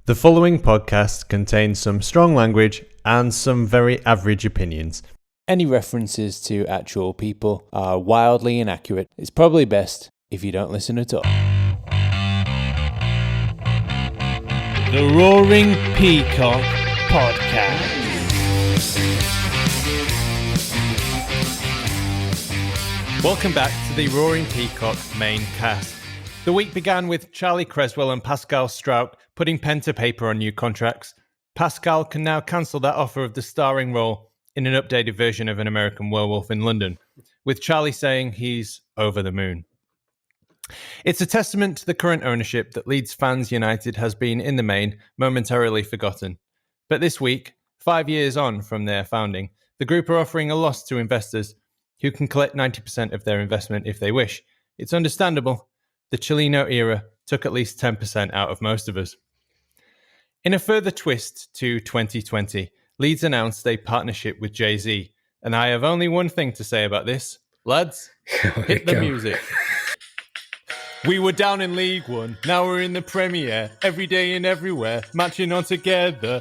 The following podcast contains some strong language and some very average opinions. Any references to actual people are wildly inaccurate. It's probably best if you don't listen at all. The Roaring Peacock Podcast. Welcome back to the Roaring Peacock main cast. The week began with Charlie Creswell and Pascal Strouk putting pen to paper on new contracts. Pascal can now cancel that offer of the starring role in an updated version of An American Werewolf in London, with Charlie saying he's over the moon. It's a testament to the current ownership that Leeds Fans Utd has been, in the main, momentarily forgotten. But this week, 5 years on from their founding, the group are offering a loss to investors who can collect 90% of their investment if they wish. It's understandable. The Chileno era took at least 10% out of most of us. In a further twist to 2020, Leeds announced a partnership with Jay-Z, and I have only one thing to say about this. Lads, hit the music. We were down in League One, now we're in the Premier, every day and everywhere, matching on together.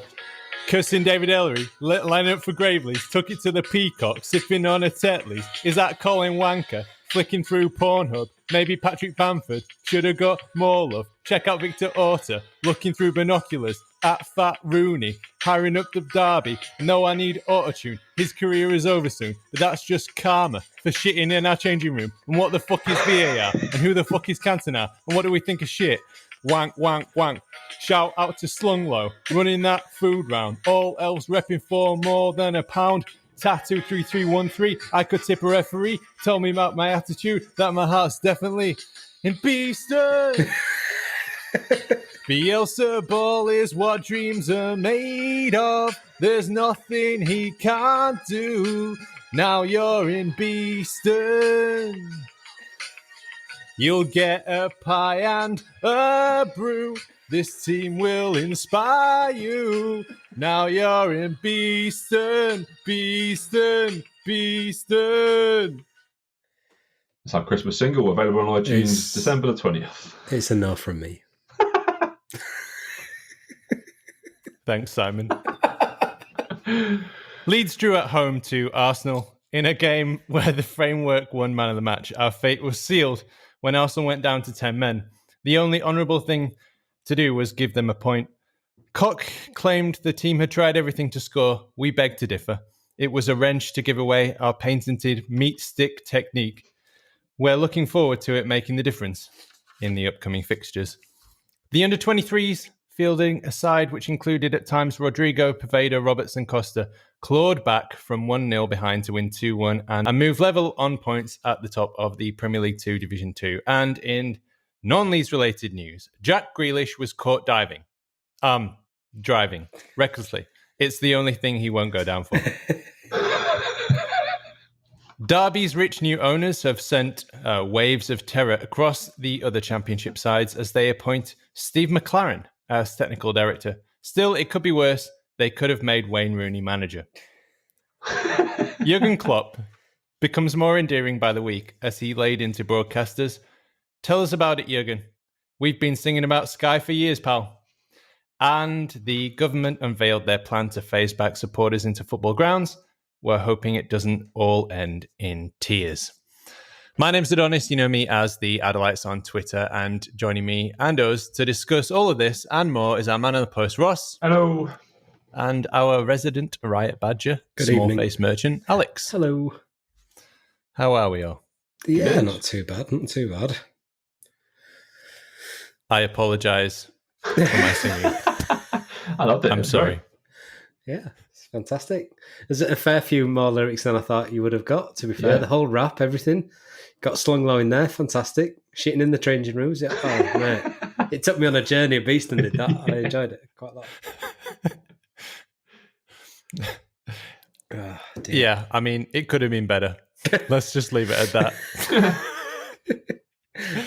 Cursing David Ellery, line up for Grealish, took it to the Peacock, sipping on a Tetley. Is that Colin Wanker? Flicking through Pornhub, maybe Patrick Bamford, should have got more love. Check out Victor Orta, looking through binoculars, at Fat Rooney, hiring up the Derby. No, I need autotune, his career is over soon, but that's just karma for shitting in our changing room. And what the fuck is VAR? And who the fuck is Cantona? And what do we think of shit? Wank, wank, wank. Shout out to Slunglow, running that food round. All elves repping for more than a pound. Tattoo 3313, I could tip a referee. Tell me about my attitude, that my heart's definitely in Beeston. Bielsa ball is what dreams are made of. There's nothing he can't do. Now you're in Beeston. You'll get a pie and a brew. This team will inspire you. Now you're in Beeston, Beeston, Beeston. It's our Christmas single, available on iTunes December the 20th. It's a no from me. Thanks, Simon. Leeds drew at home to Arsenal in a game where the framework won man of the match. Our fate was sealed when Arsenal went down to 10 men. The only honourable thing to do was give them a point. Koch claimed the team had tried everything to score. We beg to differ. It was a wrench to give away our patented meat stick technique. We're looking forward to it making the difference in the upcoming fixtures. The under-23s, fielding a side which included at times Rodrigo, Poveda, Roberts and Costa, clawed back from 1-0 behind to win 2-1 and move level on points at the top of the Premier League 2 Division 2. And in non-Leeds related news, Jack Grealish was caught driving recklessly. It's the only thing he won't go down for. Derby's rich new owners have sent waves of terror across the other championship sides as they appoint Steve McLaren as technical director. Still, it could be worse. They could have made Wayne Rooney manager. Jurgen Klopp becomes more endearing by the week as he laid into broadcasters. Tell us about it, Jurgen. We've been singing about Sky for years, pal. And the government unveiled their plan to phase back supporters into football grounds. We're hoping it doesn't all end in tears. My name's Adonis. You know me as the Adelites on Twitter. And joining me and us to discuss all of this and more is our man on the post, Ross. Hello. And our resident riot badger, small-faced merchant, Alex. Hello. How are we all? Yeah, Good. not too bad, not too bad. I apologise for my singing. I loved it. I'm sorry. Yeah, it's fantastic. There's a fair few more lyrics than I thought you would have got, to be fair. Yeah. The whole rap, everything. Got slung low in there, fantastic. Shitting in the changing rooms. Yeah. Oh, mate. It took me on a journey. Beeston did that. I enjoyed it quite a lot. Oh, Yeah, I mean, it could have been better. Let's just leave it at that.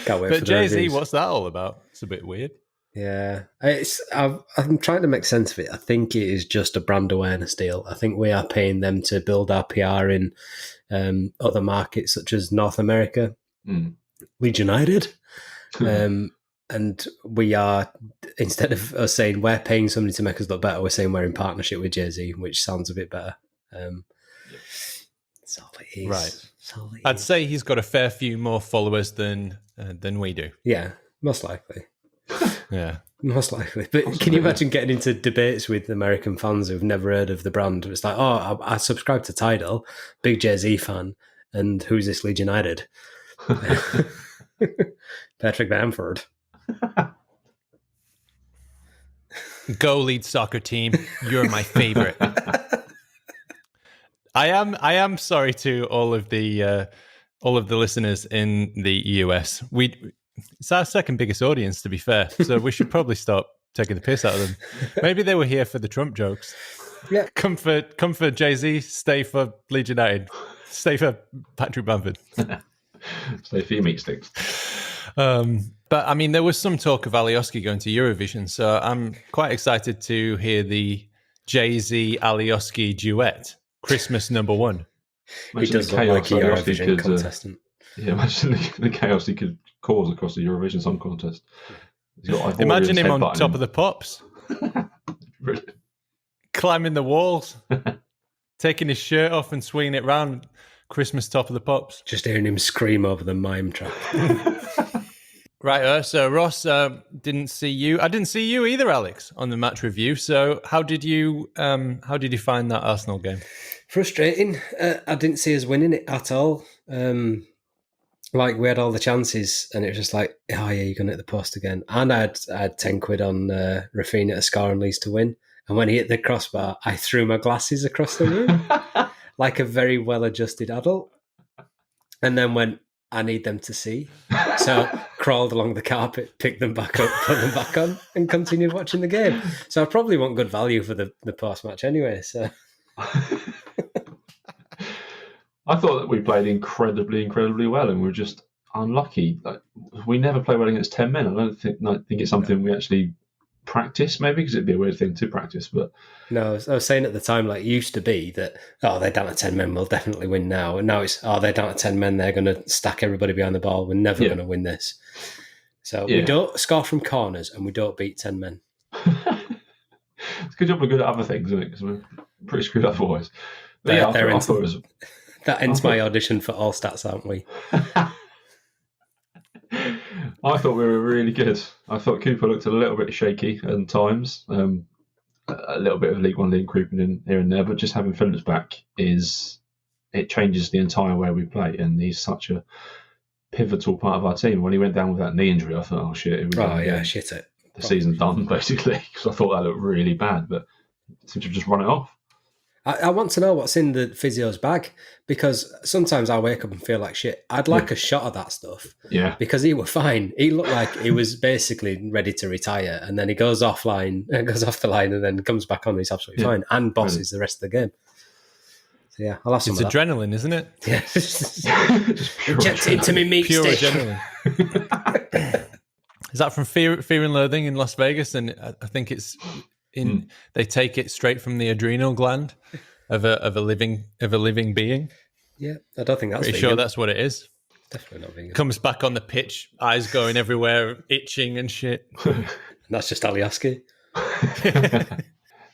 Can't wait But for the Jay-Z, reviews. what's that all about? It's a bit weird. Yeah, I'm trying to make sense of it. I think it is just a brand awareness deal. I think we are paying them to build our PR in other markets such as North America, Leeds United, And we are, instead of us saying we're paying somebody to make us look better, we're saying we're in partnership with Jay-Z, which sounds a bit better. That's all it is. Right. All I'd say he's got a fair few more followers than we do. Yeah, most likely. Yeah. Most likely. But can you imagine getting into debates with American fans who've never heard of the brand? It's like, oh, I subscribe to Tidal, big Jay-Z fan, and who's this Leeds United? Patrick Bamford. Go Leeds soccer team. You're my favourite. I am sorry to all of the listeners in the US. It's our second biggest audience, to be fair. So we should probably stop taking the piss out of them. Maybe they were here for the Trump jokes. Yeah. Come for Jay-Z, stay for Leeds United. Stay for Patrick Bamford. Stay for your meat sticks. But I mean, there was some talk of Alioski going to Eurovision, so I'm quite excited to hear the Jay-Z Alioski duet, Christmas number 1. He does look like a Eurovision contestant. Yeah, imagine the chaos he could cause across the Eurovision Song Contest. Imagine him on top of the pops. Brilliant. Climbing the walls, taking his shirt off and swinging it round. Christmas top of the pops. Just hearing him scream over the mime track. Right, so Ross, didn't see you. I didn't see you either, Alex, on the match review. So how did you find that Arsenal game? Frustrating. I didn't see us winning it at all. Like, we had all the chances, and it was just like, oh yeah, you're going to hit the post again. And I had 10 quid on Rafinha to score and Leeds to win. And when he hit the crossbar, I threw my glasses across the room like a very well-adjusted adult. And then went, I need them to see. So crawled along the carpet, picked them back up, put them back on, and continued watching the game. So I probably want good value for the post-match anyway. So I thought that we played incredibly well, and we were just unlucky. Like, we never play well against 10 men. I don't think it's something we actually practice, maybe, because it'd be a weird thing to practice. But no, I was saying at the time, like, it used to be that, oh, they're down to 10 men, we'll definitely win now. And now it's, oh, they're down to 10 men, they're going to stack everybody behind the ball, we're never going to win this. So we don't score from corners and we don't beat 10 men. It's a good job we're good at other things, isn't it? Because we're pretty screwed up otherwise. That ends my audition for All Stats, aren't we? I thought we were really good. I thought Cooper looked a little bit shaky at times. A little bit of League One league creeping in here and there, but just having Phillips back it changes the entire way we play, and he's such a pivotal part of our team. When he went down with that knee injury, I thought, oh shit, shit it. The season's done, basically, because I thought that looked really bad, but it seemed to just run it off. I want to know what's in the physio's bag, because sometimes I wake up and feel like shit. I'd like a shot of that stuff. Yeah. Because he was fine. He looked like he was basically ready to retire, and then he goes off the line and then comes back on. He's absolutely fine and bosses the rest of the game. So yeah, I'll have some. It's adrenaline, isn't it? Yeah. Inject it into me meat pure stick. Adrenaline. Is that from Fear and Loathing in Las Vegas? And I think it's they take it straight from the adrenal gland of a living being. Yeah, I don't think that's pretty vegan. sure that's what it is. Definitely not vegan. Comes back on the pitch, eyes going everywhere, itching and shit. And that's just Alioski.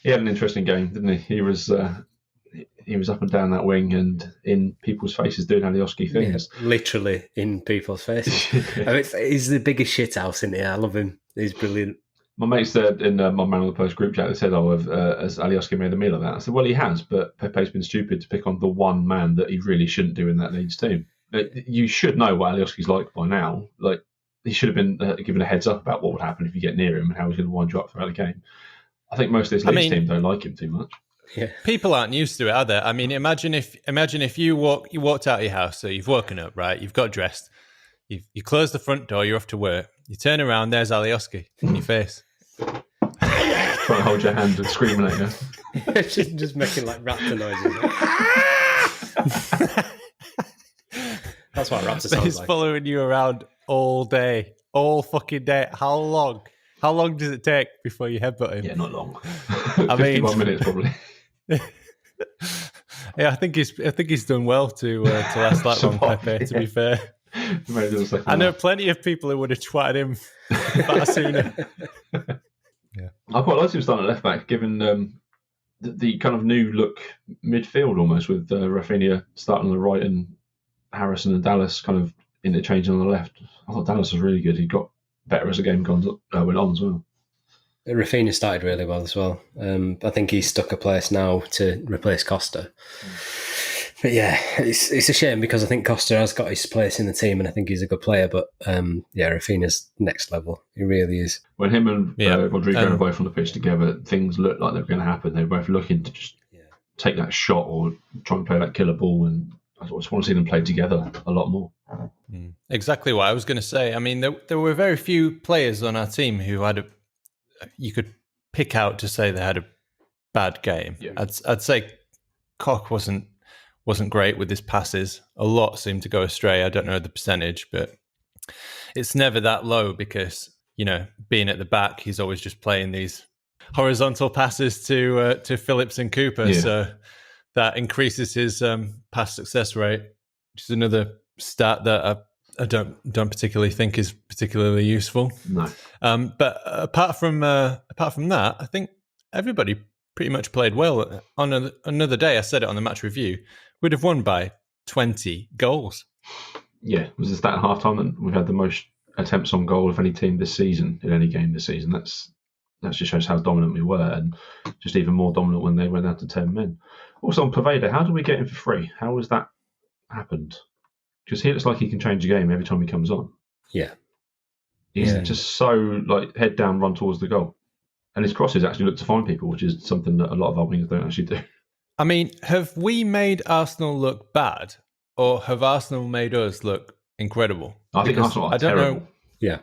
He had an interesting game, didn't he? He was up and down that wing and in people's faces doing Alioski things. Yeah, literally in people's faces. I mean, he's the biggest shithouse in here. I love him. He's brilliant. My mates said in my Man on the Post group chat, they said, has Alioski made a meal of that? I said, well, he has, but Pepe's been stupid to pick on the one man that he really shouldn't do in that Leeds team. You should know what Alioski's like by now. Like, he should have been given a heads up about what would happen if you get near him and how he's going to wind you up throughout the game. I think most of this Leeds team don't like him too much. Yeah. People aren't used to it, are they? I mean, imagine if you walked out of your house, so you've woken up, right? You've got dressed, you close the front door, you're off to work. You turn around, there's Alioski in your face. Trying to hold your hand and screaming at you. just making like raptor noises. That's what a raptor sounds He's like. following you around all day, all fucking day. How long? How long does it take before you headbutt him? Yeah, not long. I mean, 51 minutes probably. Yeah, I think he's done well to last that long, Pepe. To be fair, Made it the second I know half. plenty of people who would have twatted him far sooner. I quite liked him starting at left back, given the kind of new look midfield almost, with Rafinha starting on the right and Harrison and Dallas kind of interchanging on the left. I thought Dallas was really good. He got better as the game went on as well. Rafinha started really well as well. I think he's stuck a place now to replace Costa. But yeah, it's a shame because I think Costa has got his place in the team and I think he's a good player. But Rafinha's next level. He really is. When him and Rodrigo were both on the pitch together, things looked like they were going to happen. They were both looking to just take that shot or try and play that killer ball. And I just want to see them play together a lot more. Exactly what I was going to say. I mean, there were very few players on our team who you could pick out to say they had a bad game. Yeah. I'd say Koch wasn't great with his passes. A lot seemed to go astray. I don't know the percentage, but it's never that low because, being at the back, he's always just playing these horizontal passes to Phillips and Cooper. Yeah. So that increases his pass success rate, which is another stat that I don't particularly think is particularly useful. No. But apart from that, I think everybody pretty much played well. On another day, I said it on the match review, we'd have won by 20 goals. Yeah, was the stat at half-time that we've had the most attempts on goal of any team this season, in any game this season. That just shows how dominant we were, and just even more dominant when they went out to 10 men. Also on Poveda, how did we get him for free? How has that happened? Because he looks like he can change the game every time he comes on. Yeah. He's just so, head down, run towards the goal. And his crosses actually look to find people, which is something that a lot of our wingers don't actually do. I mean, have we made Arsenal look bad, or have Arsenal made us look incredible? I think Arsenal are terrible. Know. Yeah.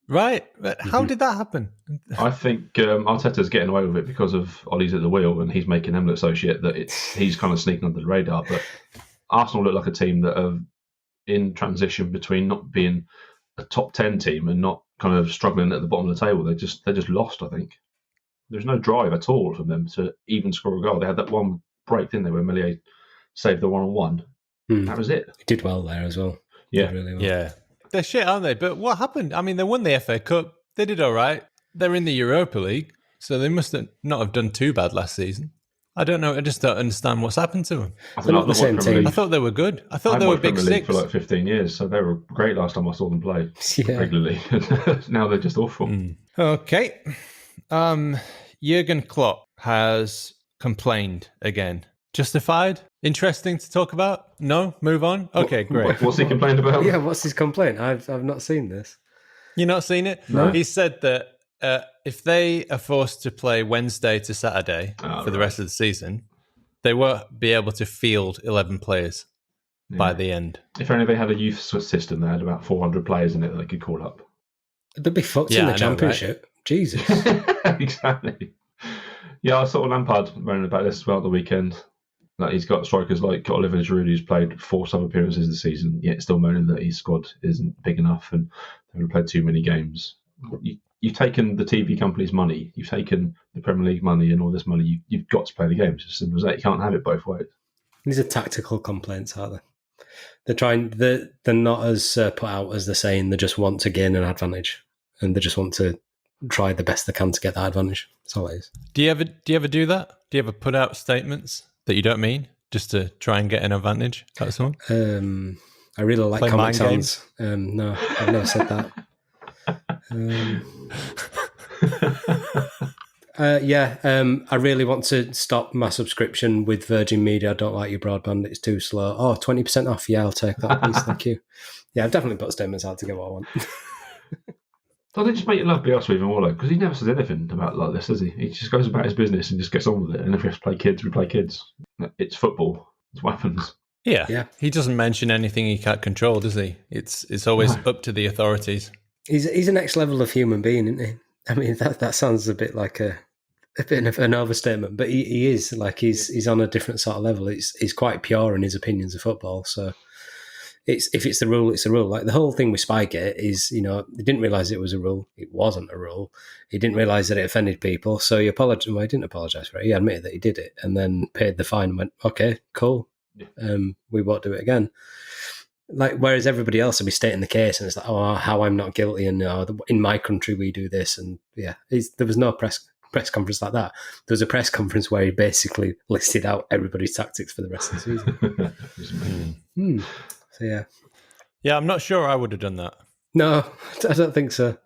Right? But how did that happen? I think Arteta's getting away with it because of Ollie's at the wheel and he's making them look so shit that he's kind of sneaking under the radar. But Arsenal look like a team that are in transition between not being a top 10 team and not kind of struggling at the bottom of the table. They're just lost, I think. There's no drive at all from them to even score a goal. They had that one break, didn't they, where Meslier saved the one-on-one. That was it. He did well there as well. Yeah. Really well. Yeah. They're shit, aren't they? But what happened? I mean, they won the FA Cup. They did all right. They're in the Europa League, so they must not have done too bad last season. I don't know. I just don't understand what's happened to them. They're not the same team. I thought they were good. I thought they were big six. For 15 years, so they were great last time I saw them play regularly. Now they're just awful. Okay. Jurgen Klopp has complained again. Justified? Interesting to talk about? No? Move on? Okay, great. What's he complained about? Yeah, what's his complaint? I've not seen this. You've not seen it? No. He said that if they are forced to play Wednesday to Saturday for the rest of the season, they won't be able to field 11 players by the end. If only they had a youth system that had about 400 players in it that they could call up. They'd be fucked in the Championship. Right? Jesus. Exactly. Yeah, I saw Lampard moaning about this as well at the weekend. That he's got strikers like Oliver Giroud, who's played 4 sub-appearances this season, yet still moaning that his squad isn't big enough and they haven't played too many games. You've taken the TV company's money, you've taken the Premier League money and all this money, you've got to play the games. It's as simple as that. You can't have it both ways. These are tactical complaints, aren't they? They're not as put out as they're saying. They just want to gain an advantage and they just want to try the best they can to get that advantage. That's all it is. Do you ever do that? Do you ever put out statements that you don't mean just to try and get an advantage? That's all. I really like play Comic Sans. No, I've never said that. I really want to stop my subscription with Virgin Media. I don't like your broadband. It's too slow. 20% off. Yeah, I'll take that, please. Thank you. Yeah, I've definitely put statements out to get what I want. Doesn't it just make you love Bielsa even more, because he never says anything about like this, does he? He just goes about his business and just gets on with it. And if we have to play kids, we play kids. It's football. It's what happens. Yeah. He doesn't mention anything he can't control, does he? It's always up to the authorities. He's a next level of human being, isn't he? I mean, that sounds a bit like a bit of an overstatement, but he is like he's on a different sort of level. He's quite pure in his opinions of football. So if it's the rule, it's a rule. Like the whole thing with Spygate is, he didn't realise it was a rule. It wasn't a rule. He didn't realise that it offended people. So he apologized. Well, he didn't apologise for it. He admitted that he did it and then paid the fine and went, okay, cool. We won't do it again. Like, whereas everybody else will be stating the case, and it's like, oh, how I'm not guilty, and in my country we do this, and there was no press conference like that. There was a press conference where he basically listed out everybody's tactics for the rest of the season. So yeah, I'm not sure I would have done that. No, I don't think so.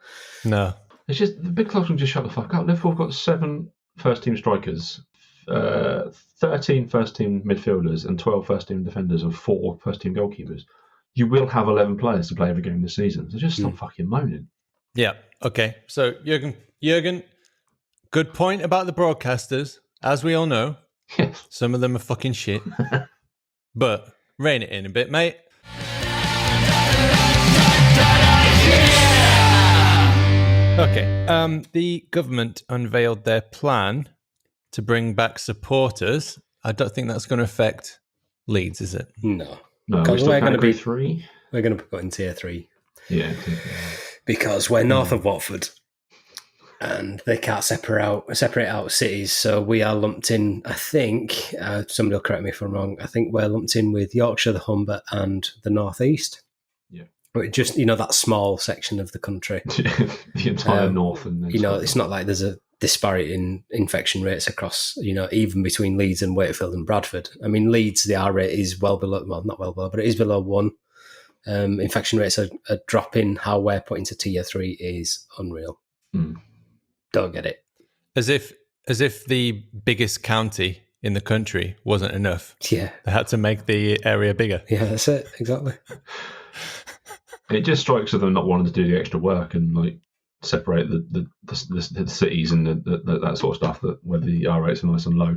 No, it's just the big clubs can just shut the fuck up. Liverpool have got 7 first-team strikers, 13 first-team midfielders, and 12 first-team defenders, and 4 first-team goalkeepers. You will have 11 players to play every game this season. So just stop fucking moaning. Yeah. Okay. So Jurgen, good point about the broadcasters. As we all know, Yes. some of them are fucking shit. But rein it in a bit, mate. Okay. The government unveiled their plan to bring back supporters. I don't think that's going to affect Leeds, is it? No, because we're going to be 3. We're going to put in tier 3. Yeah. Because we're north of Watford, and they can't separate out cities, so we are lumped in. I think somebody will correct me if I'm wrong. I think we're lumped in with Yorkshire, the Humber, and the North East. Yeah, but just that small section of the country, the entire north, and it's not like there's a disparity in infection rates across, even between Leeds and Wakefield and Bradford. I mean, Leeds, the R rate is well below, well, not well below, but it is below 1. Infection rates are dropping. How we're put into tier 3 is unreal. Don't get it. As if the biggest county in the country wasn't enough. Yeah. They had to make the area bigger. Yeah, that's it. Exactly. It just strikes with them not wanting to do the extra work and like separate the cities and that sort of stuff, that where the R rates are nice and low.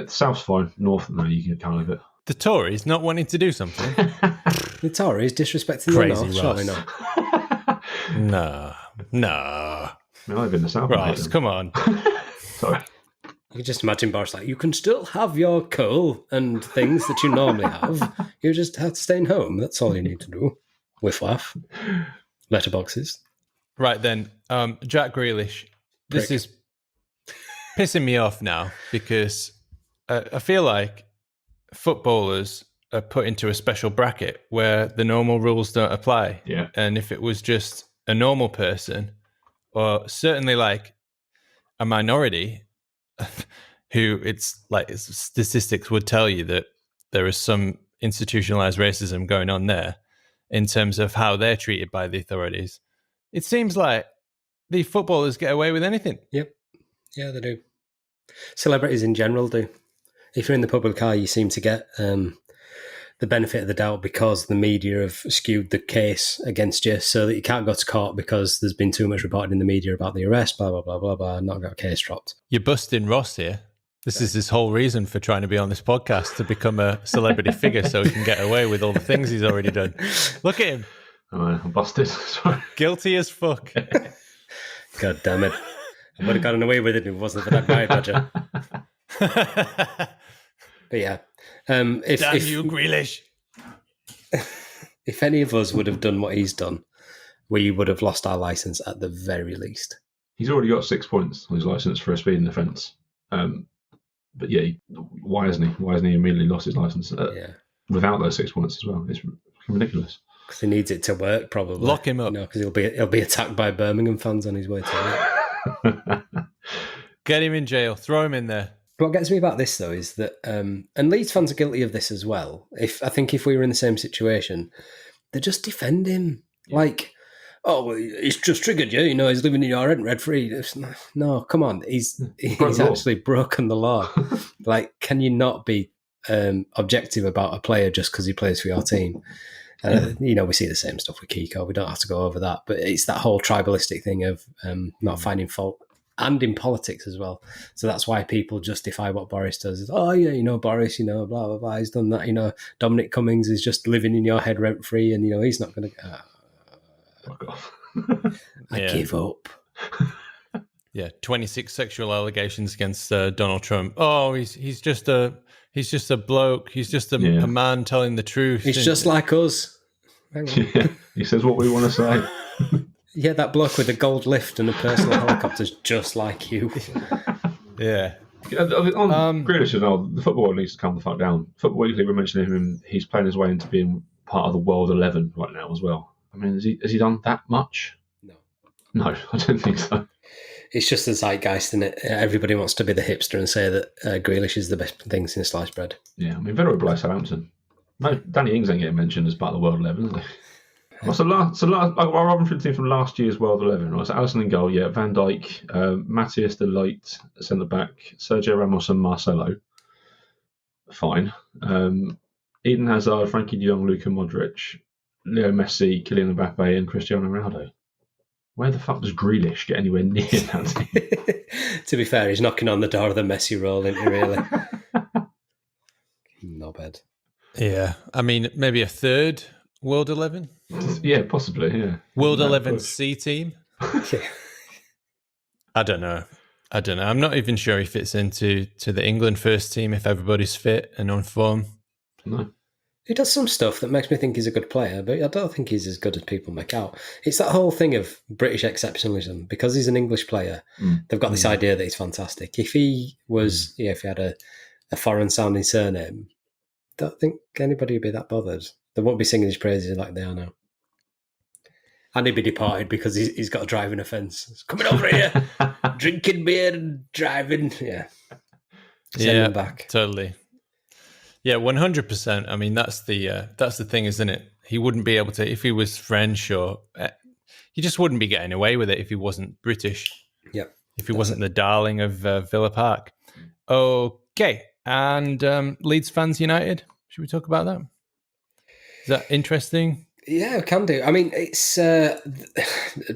South's fine. North, no, you can kind of it. The Tories not wanting to do something. The Tories disrespecting the Crazy North, surely not. No. I mean, I live in the South. Ross, come on. Sorry. You can just imagine Boris like, you can still have your coal and things that you normally have. You just have to stay home. That's all you need to do. Whiff laugh. Letterboxes. Right then, Jack Grealish. This is pissing me off now because I feel like footballers are put into a special bracket where the normal rules don't apply. Yeah. And if it was just a normal person, or certainly like a minority, who it's like statistics would tell you that there is some institutionalized racism going on there in terms of how they're treated by the authorities. It seems like the footballers get away with anything. Yep. Yeah, they do. Celebrities in general do. If you're in the public eye, you seem to get the benefit of the doubt because the media have skewed the case against you so that you can't go to court because there's been too much reported in the media about the arrest, blah, blah, blah, blah, blah, not got a case dropped. You're busting Ross here. This is his whole reason for trying to be on this podcast, to become a celebrity figure so he can get away with all the things he's already done. Look at him. I'm busted. Sorry. Guilty as fuck. God damn it. I would have gotten away with it if it wasn't for that guy badger. But yeah. Damn you, Grealish. If any of us would have done what he's done, we would have lost our licence at the very least. He's already got 6 points on his licence for a speeding offence. But yeah, why hasn't he? Why hasn't he immediately lost his licence without those 6 points as well? It's ridiculous. Because he needs it to work, probably. Lock him up. Because he'll be attacked by Birmingham fans on his way to it. Get him in jail. Throw him in there. What gets me about this, though, is that, and Leeds fans are guilty of this as well. I think if we were in the same situation, they just defend him. Yeah. Like, oh, he's just triggered you. He's living in your rent rent-free. No, come on. He's actually broken the law. Like, can you not be objective about a player just because he plays for your team? We see the same stuff with Kiko. We don't have to go over that. But it's that whole tribalistic thing of not finding fault. And in politics as well. So that's why people justify what Boris does. Oh, yeah, Boris, blah, blah, blah. He's done that. Dominic Cummings is just living in your head rent-free and, he's not going to... Fuck off. I give up. Yeah, 26 sexual allegations against Donald Trump. Oh, he's just a bloke. He's just a man telling the truth. He's just like us. Yeah, he says what we want to say. Yeah, that bloke with a gold lift and a personal helicopter's just like you. Yeah. On Grealish as well, the football world needs to calm the fuck down. Football Weekly were mentioning him. He's playing his way into being part of the World 11 right now as well. I mean, has he done that much? No, I don't think so. It's just the zeitgeist, isn't it? Everybody wants to be the hipster and say that Grealish is the best thing since sliced bread. Yeah, I mean, very well Southampton. No, Danny Ings ain't getting mentioned as part of the World 11, is he? What's the last? I'll run through the team from last year's World 11. Right, so Alisson in goal, yeah. Van Dijk, Matthias de Ligt, centre back, Sergio Ramos and Marcelo. Fine. Eden Hazard, Frankie de Jong, Luka Modric, Leo Messi, Kylian Mbappe, and Cristiano Ronaldo. Where the fuck does Grealish get anywhere near that team? To be fair, he's knocking on the door of the Messi role, isn't he, really? Knobhead. Yeah, I mean, maybe a third World 11? Yeah, possibly, yeah. World 11 C team? I don't know. I'm not even sure he fits into the England first team if everybody's fit and on form. No. He does some stuff that makes me think he's a good player, but I don't think he's as good as people make out. It's that whole thing of British exceptionalism. Because he's an English player, they've got this idea that he's fantastic. If he was, if he had a foreign-sounding surname, I don't think anybody would be that bothered. They won't be singing his praises like they are now. And he'd be departed because he's got a driving offence. He's coming over here, drinking beer and driving. Yeah. Send him back. Totally. Yeah, 100%. I mean, that's the thing, isn't it? He wouldn't be able to, if he was French or... he just wouldn't be getting away with it if he wasn't British. Yeah. If he wasn't the darling of Villa Park. Okay. And Leeds Fans United. Should we talk about that? Is that interesting? Yeah, we can do. I mean, it's a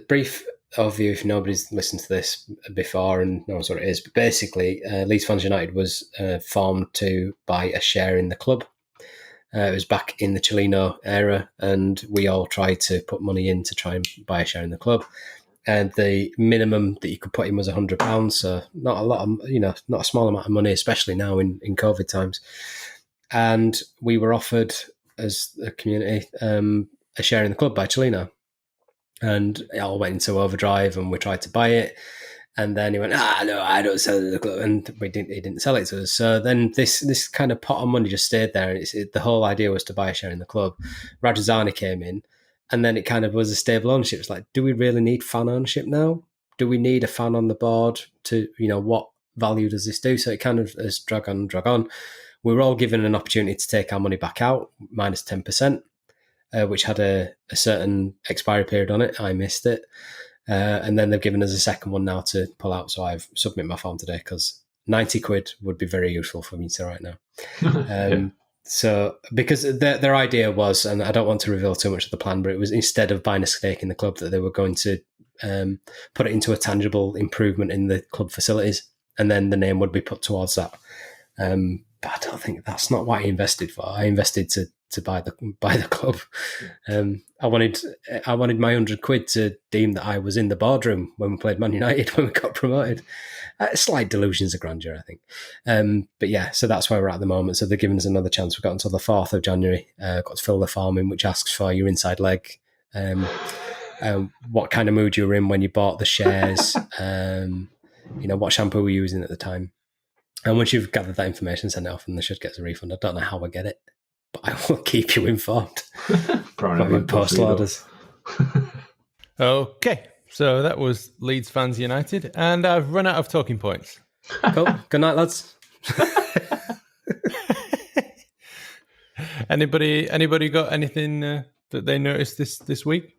brief overview if nobody's listened to this before and knows what it is. But basically, Leeds Fans United was formed to buy a share in the club. It was back in the Chileno era, and we all tried to put money in to try and buy a share in the club. And the minimum that you could put in was £100, so not a lot of, not a small amount of money, especially now in COVID times. And we were offered, as a community, a share in the club by Chileno. And it all went into overdrive, and we tried to buy it. And then he went, no, I don't sell it to the club. And he didn't sell it to us. So then this kind of pot of money just stayed there. And the whole idea was to buy a share in the club. Rajazani came in, and then it kind of was a stable ownership. It's like, do we really need fan ownership now? Do we need a fan on the board to, what value does this do? So it kind of has drug on. We were all given an opportunity to take our money back out, minus 10%. Which had a certain expiry period on it. I missed it. And then they've given us a second one now to pull out. So I've submitted my form today because 90 quid would be very useful for me to right now. Yeah. So because their idea was, and I don't want to reveal too much of the plan, but it was instead of buying a stake in the club that they were going to put it into a tangible improvement in the club facilities. And then the name would be put towards that. But I don't think that's not what I invested for. I invested to buy the club. I wanted my 100 quid to deem that I was in the boardroom when we played Man United when we got promoted. Slight delusions of grandeur, I think. But yeah, so that's where we're at the moment. So they're giving us another chance. We've got until the 4th of January. Got to fill the form in, which asks for your inside leg, what kind of mood you were in when you bought the shares, what shampoo we were using at the time. And once you've gathered that information, send it off, and they should get us a refund. I don't know how I get it, but I will keep you informed. Probably post orders. Okay, so that was Leeds Fans United, and I've run out of talking points. Cool. Good night, lads. Anybody got anything that they noticed this week?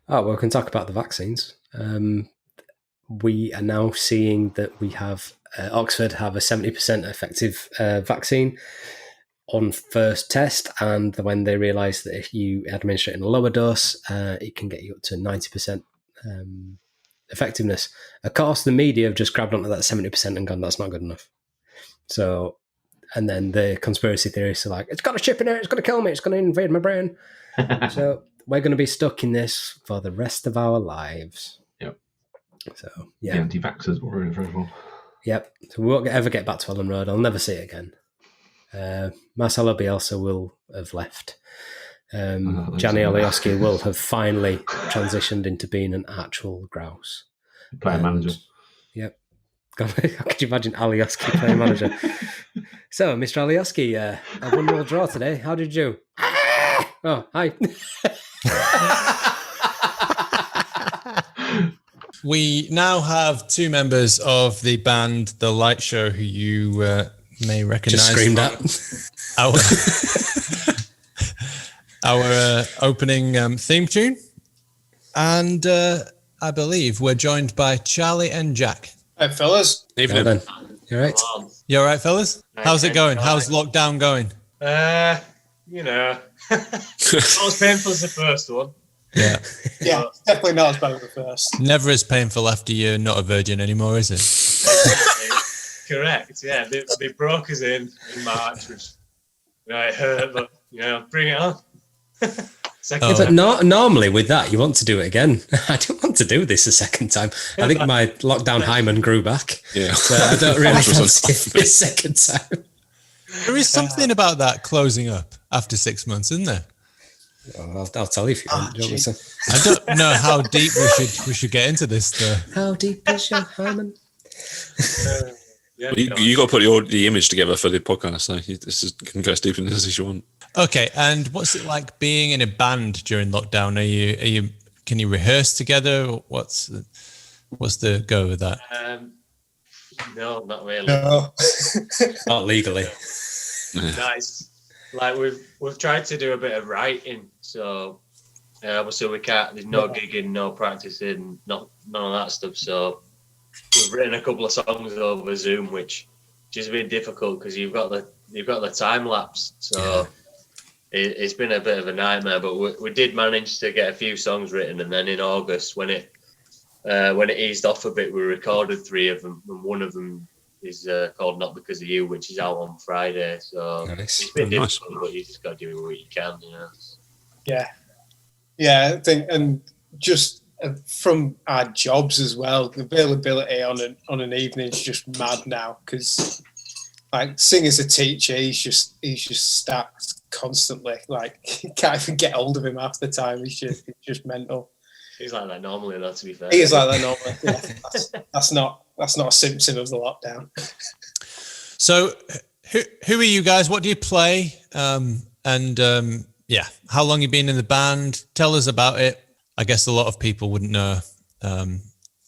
Oh, well, we can talk about the vaccines. We are now seeing that we have Oxford have a 70% effective vaccine on first test, and when they realise that if you administer it in a lower dose, it can get you up to 90% effectiveness. Of course, the media have just grabbed onto that 70% and gone, that's not good enough. So, and then the conspiracy theorists are like, it's got a chip in it, it's going to kill me, it's going to invade my brain. So we're going to be stuck in this for the rest of our lives. Yep. So, yeah. The anti-vaxxers were in trouble. Yep. So we won't ever get back to Ellen Road. I'll never see it again. Marcelo Bielsa will have left. Gianni Olioski will have finally transitioned into being an actual grouse. Player manager. Yep. God, how could you imagine Alioski playing manager? So, Mr. Alioski, a 1-1 draw today. How did you do? Oh, hi. We now have 2 members of the band The Light Show who you may recognise. Just screamed at. Our opening theme tune. And I believe we're joined by Charlie and Jack. Hey, fellas. Evening. Well then. You all right? You all right, fellas? How's it going? How's lockdown going? Not as painful as the first one. Yeah. Yeah, definitely not as bad as the first. Never as painful after you're not a virgin anymore, is it? Correct, yeah. They broke us in March, which it hurt, but bring it on. But normally with that, you want to do it again. I don't want to do this a second time. I think my lockdown hymen grew back. Yeah. So I don't really fancy it this second time. There is something about that closing up after 6 months, isn't there? Well, I'll tell you if you want. Do you want me to? I don't know how deep we should get into this, though. How deep is your hymen? You got to put the image together for the podcast. So this can go as deep into this as you want. Okay, and what's it like being in a band during lockdown? Are you? Can you rehearse together? What's the go with that? No, not really. No. Not legally. Nice. Like we've tried to do a bit of writing, so obviously we can't. There's no gigging, no practicing, none of that stuff. So we've written a couple of songs over Zoom, which is a bit difficult because you've got the time lapse. So it's been a bit of a nightmare. But we did manage to get a few songs written, and then in August, when it eased off a bit, we recorded 3 of them, and one of them is called Not Because of You, which is out on Friday. So It's been difficult, but you just got to do what you can, Yeah, I think, and just from our jobs as well, the availability on an evening is just mad now because, like, Singer's a teacher, he's just stacked constantly. Like, you can't even get hold of him half the time. He's just mental. He's like that normally, though. To be fair, he is like that normally. Yeah, that's not a symptom of the lockdown. So, who are you guys? What do you play? How long you been in the band? Tell us about it. I guess a lot of people wouldn't know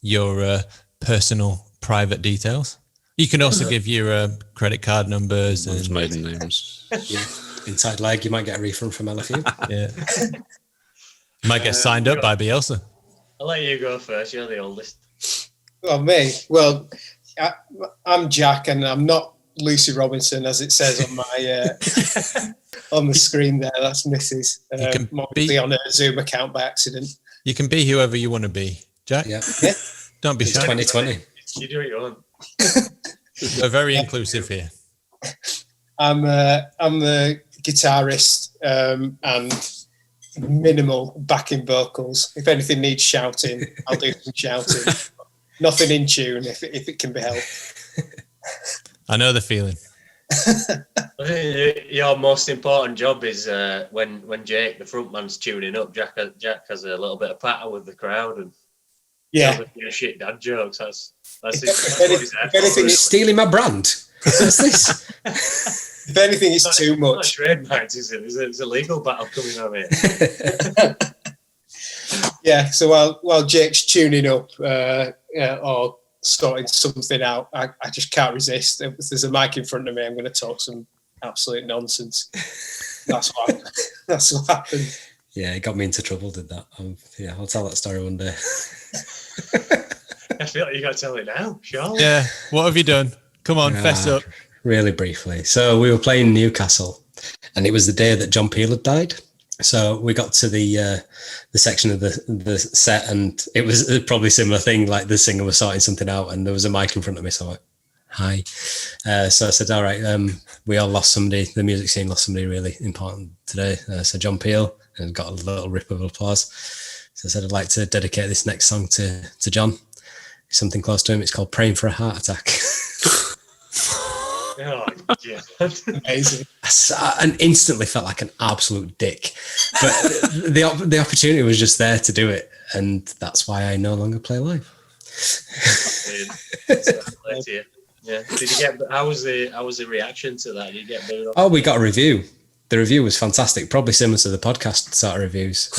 your personal, private details. You can also give your credit card numbers and maiden names. Inside leg, you might get a refund from LFU. Yeah. Might get signed up by Bielsa. I'll let you go first. You're the oldest. Well, me. Well, I'm Jack, and I'm not Lucy Robinson, as it says on my on the screen there. That's Mrs. Obviously on a Zoom account by accident. You can be whoever you want to be, Jack. Yeah. Don't be shy. 2020. You do what you want. We're very inclusive here. I'm the guitarist and minimal backing vocals. If anything needs shouting, I'll do some shouting. Nothing in tune if it can be helped. I know the feeling. I think your most important job is when Jake, the frontman's tuning up. Jack has a little bit of patter with the crowd and shit dad jokes. That's if anything, He's stealing my brand. What's this? If anything, it's too much. Trademarks, is it? There's a legal battle coming on here. Yeah. So while Jake's tuning up or sorting something out, I just can't resist. If there's a mic in front of me, I'm going to talk some absolute nonsense. That's what happened. Yeah, it got me into trouble, did that. I'll tell that story one day. I feel like you got to tell it now, Charlie. Yeah, what have you done? Come on, fess up. Really briefly. So we were playing Newcastle, and it was the day that John Peel had died. So we got to the section of the set, and it was probably a similar thing. Like the singer was sorting something out, and there was a mic in front of me. So I'm like, hi. So I said, all right, we all lost somebody. The music scene lost somebody really important today. So John Peel, and got a little rip of applause. So I said, I'd like to dedicate this next song to John. Something close to him. It's called "Praying for a Heart Attack." Oh, yeah. Amazing. And instantly felt like an absolute dick. But the opportunity was just there to do it. And that's why I no longer play live. Yeah. Did you get? How was the reaction to that? Did you get booed off? Oh, we got a review. The review was fantastic. Probably similar to the podcast sort of reviews.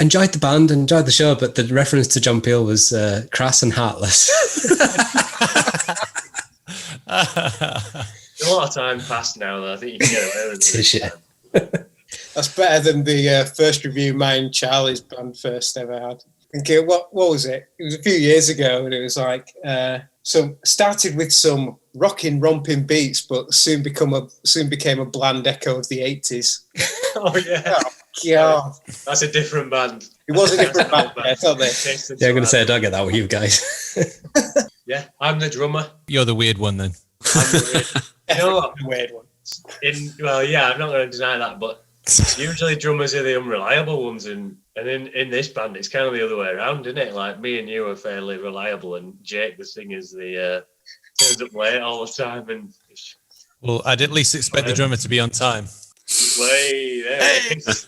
Enjoyed the band, enjoyed the show, but the reference to John Peel was crass and heartless. A lot of time passed now, though. I think you can get away with it. That's better than the first review mine Charlie's band first ever had. Okay, what was it? It was a few years ago, and it was like started with some rocking, romping beats, but soon became a bland echo of the 80s. Oh yeah. Oh, God. That's a different band. It was a different band. Yeah, I'm going to say I don't get that with you guys. Yeah, I'm the drummer. You're the weird one then. I'm the weird. You know what? The weird one. I'm not going to deny that, but usually drummers are the unreliable ones, and in this band it's kind of the other way around, isn't it? Like me and you are fairly reliable, and Jake, the singer's turns up late all the time. And well, I'd at least expect the drummer to be on time. Wait, there it is.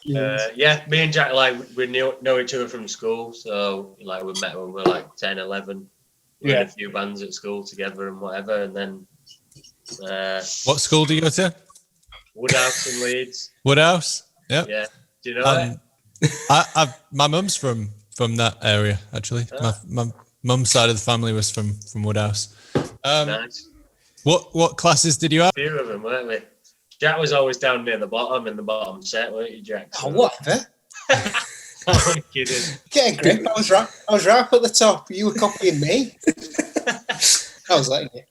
Yeah, me and Jack, like, we know each other from school, so like we met when we were like 10, 11. We had a few bands at school together and whatever, and then what school do you go to? Woodhouse in Leeds. Woodhouse? Yep. Yeah. Do you know it? My mum's from that area, actually. My mum's side of the family was from Woodhouse. Nice. What classes did you have? A few of them, weren't we? Jack was always down near the bottom in the bottom set, weren't you, Jack? So. Oh, whatever. I'm kidding. Get a grip. I was right up at the top. You were copying me. I was letting you.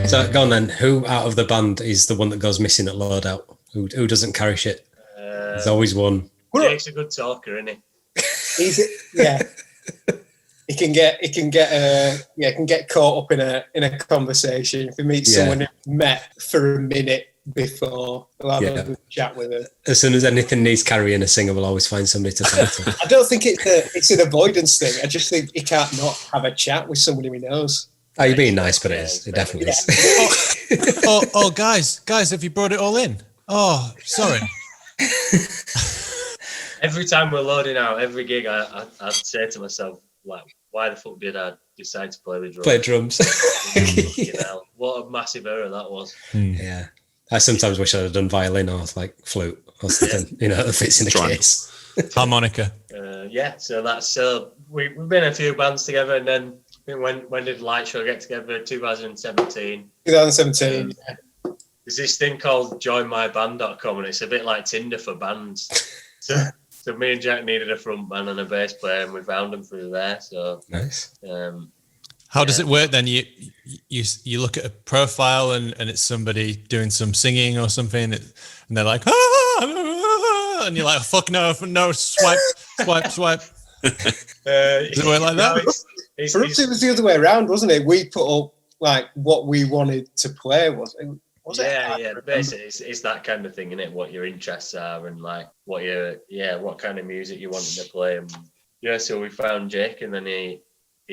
So go on then. Who out of the band is the one that goes missing at loadout? Who doesn't carry shit? There's always one. Jake's a good talker, isn't he? Yeah. He can get caught up in a conversation. If he meets someone who met for a minute before, we'll have a good chat with him. As soon as anything needs carrying, a singer will always find somebody to talk to. I don't think it's an avoidance thing. I just think he can't not have a chat with somebody he knows. Oh, you're being nice, but it is. It definitely is. Oh, guys, have you brought it all in? Oh, sorry. Every time we're loading out, every gig, I'd say to myself, like, why the fuck did I decide to play the drums? Play drums. Hell, what a massive error that was. Yeah. I sometimes wish I'd have done violin or like flute or something, that fits in the case. Harmonica. So we've been in a few bands together, and then when did Light Show get together? 2017. 2017. There's this thing called joinmyband.com, and it's a bit like Tinder for bands. So me and Jack needed a front man and a bass player, and we found them through there. So nice. How does it work then? You look at a profile and it's somebody doing some singing or something, and they're like, and you're like, fuck no, swipe. Does it work like that? For us, it was the other way around, wasn't it? We put up like what we wanted to play. Basically, it's that kind of thing, isn't it? What your interests are and like what kind of music you wanted to play. And so we found Jake, and then he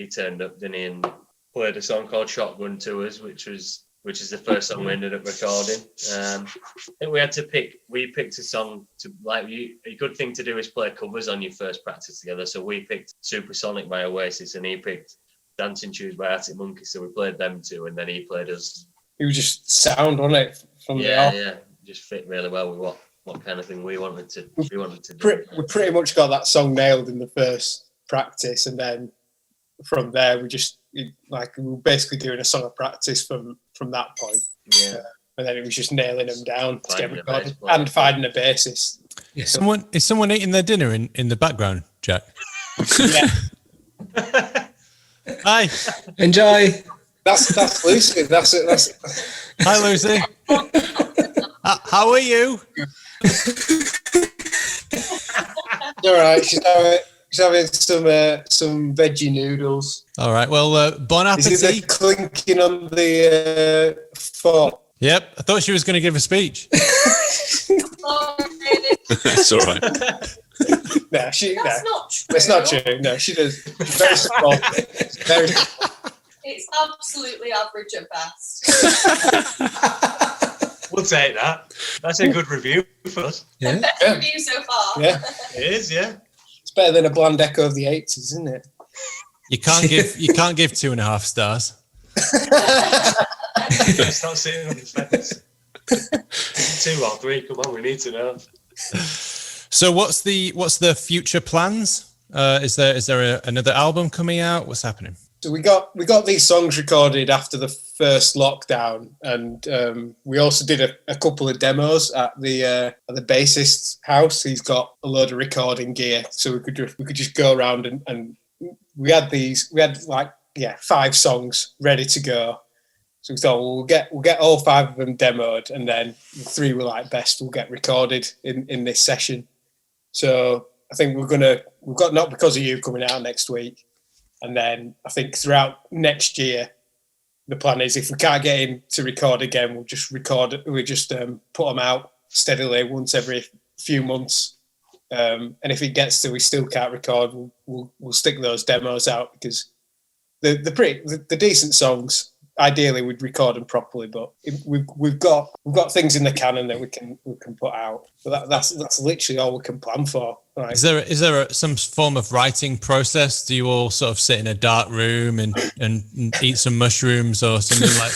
turned up, didn't he, and played a song called Shotgun to us, which is the first song we ended up recording. I think we picked a song to, like, a good thing to do is play covers on your first practice together. So we picked Supersonic by Oasis, and he picked Dancing Shoes by Arctic Monkeys. So we played them two, and then he played us. It was just sound on it from the off. Yeah, just fit really well with what kind of thing we wanted to do. We pretty much got that song nailed in the first practice, and then from there we were basically doing a song of practice from that point. Yeah. And then it was just nailing them down to get recorded and finding a bassist. Yeah. Is someone eating their dinner in the background, Jack? Yeah. Hi. Enjoy. That's Lucy. That's it. Hi, Lucy. How are you? All right. She's having some veggie noodles. All right. Well, bon appetit. Is it clinking on the fork? Yep. I thought she was going to give a speech. It's all right. That's not true. That's not true. No, she does. Very supportive. Very supportive. It's absolutely average at best. We'll take that. That's a good review for us. Yeah. Best review so far. Yeah. It is, yeah. It's better than a bland echo of the 80s, isn't it? You can't give 2.5 stars. Start sitting on the fence. 2 or 3, come on, we need to know. So what's the future plans? Is there another album coming out? What's happening? So we got these songs recorded after the first lockdown, and we also did a couple of demos at the bassist's house. He's got a load of recording gear, so we could just go around and we had 5 songs ready to go. So we thought, well, we'll get all 5 of them demoed, and then the 3 were like best will get recorded in this session. So I think we've got Not Because of You coming out next week. And then I think throughout next year, the plan is if we can't get him to record again, we'll just put them out steadily once every few months. And if it gets to we still can't record, we'll stick those demos out, because the decent songs, ideally we'd record them properly, but we've got things in the canon that we can put out. But that's literally all we can plan for. Right. Is there some form of writing process? Do you all sort of sit in a dark room and eat some mushrooms or something like?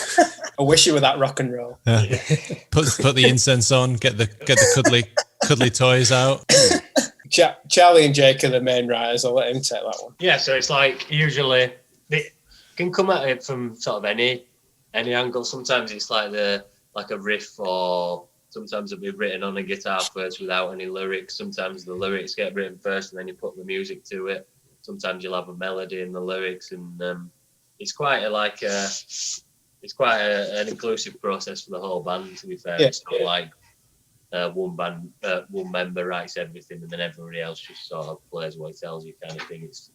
I wish you were that rock and roll. Put the incense on, get the cuddly toys out. Charlie and Jake are the main writers. I'll let him take that one. Yeah, so it's like usually they can come at it from sort of any angle. Sometimes it's like a riff, or sometimes it'll be written on a guitar first without any lyrics. Sometimes the lyrics get written first and then you put the music to it. Sometimes you'll have a melody in the lyrics, and it's quite an inclusive process for the whole band. To be fair, It's not like one member writes everything and then everybody else just sort of plays what he tells you, kind of thing. It's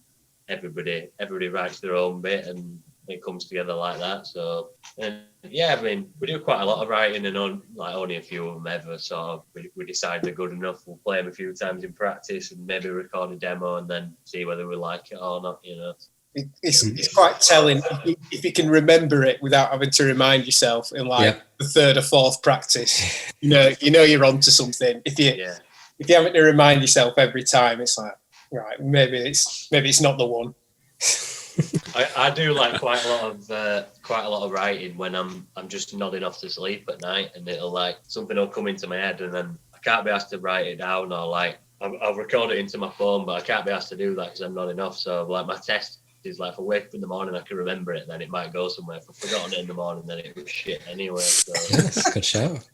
everybody writes their own bit and it comes together like that. So yeah, I mean, we do quite a lot of writing, and only a few of them ever sort of we decide they're good enough. We'll play them a few times in practice and maybe record a demo and then see whether we like it or not, you know. It's quite telling if you can remember it without having to remind yourself in the 3rd or 4th practice. You know you're onto something. If you're having to remind yourself every time, it's like, right, maybe it's not the one. I do like quite a lot of writing when I'm just nodding off to sleep at night, and something will come into my head and then I can't be asked to write it down, or I'll record it into my phone, but I can't be asked to do that because I'm nodding off. So my test is if I wake up in the morning I can remember it, then it might go somewhere. If I've forgotten it in the morning, then it was shit anyway. So. Yes, good shout.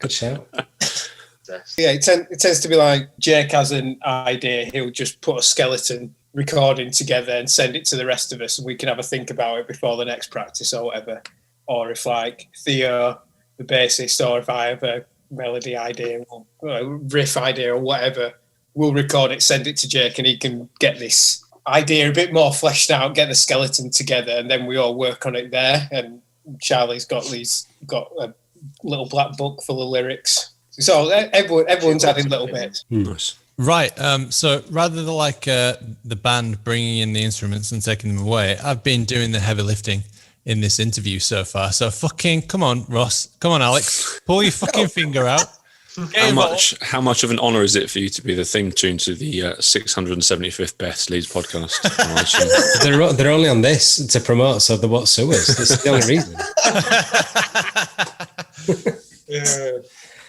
Yeah, it tends to be like Jake has an idea, he'll just put a skeleton recording together and send it to the rest of us, and we can have a think about it before the next practice or whatever. Or if Theo, the bassist, or if I have a melody idea or riff idea or whatever, we'll record it, send it to Jake, and he can get this idea a bit more fleshed out, get the skeleton together, and then we all work on it there. And Charlie's got a little black book full of lyrics. So everyone's adding little bits. Nice. Right. So rather than the band bringing in the instruments and taking them away, I've been doing the heavy lifting in this interview so far. So fucking come on, Ross. Come on, Alex. Pull your fucking finger out. How much of an honour is it for you to be the theme tune to the 675th Best Leeds podcast? They're only on this to promote, so the what sewers. That's the only reason. Yeah.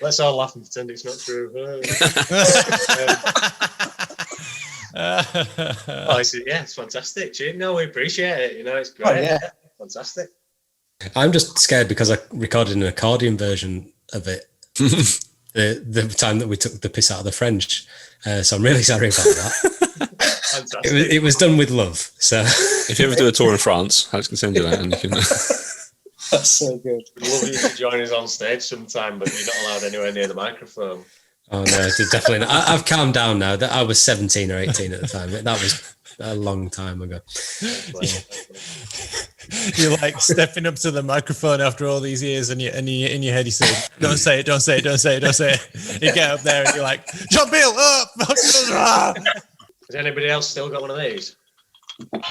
Let's all laugh and pretend it's not true. It's fantastic. No, we appreciate it. You know, it's great. Oh, yeah. Fantastic. I'm just scared because I recorded an accordion version of it the time that we took the piss out of the French. So I'm really sorry about that. Fantastic. It was done with love. So if you ever do a tour in France, Alex can send you that, and you can. That's so good. We'd love you to join us on stage sometime, but you're not allowed anywhere near the microphone. Oh no, definitely not. I've calmed down now. That I was 17 or 18 at the time. That was a long time ago. You're like stepping up to the microphone after all these years, and in your head you say, "Don't say it, don't say it, don't say it, don't say it." You get up there and you're like, "John Beale, up!" Has anybody else still got one of these?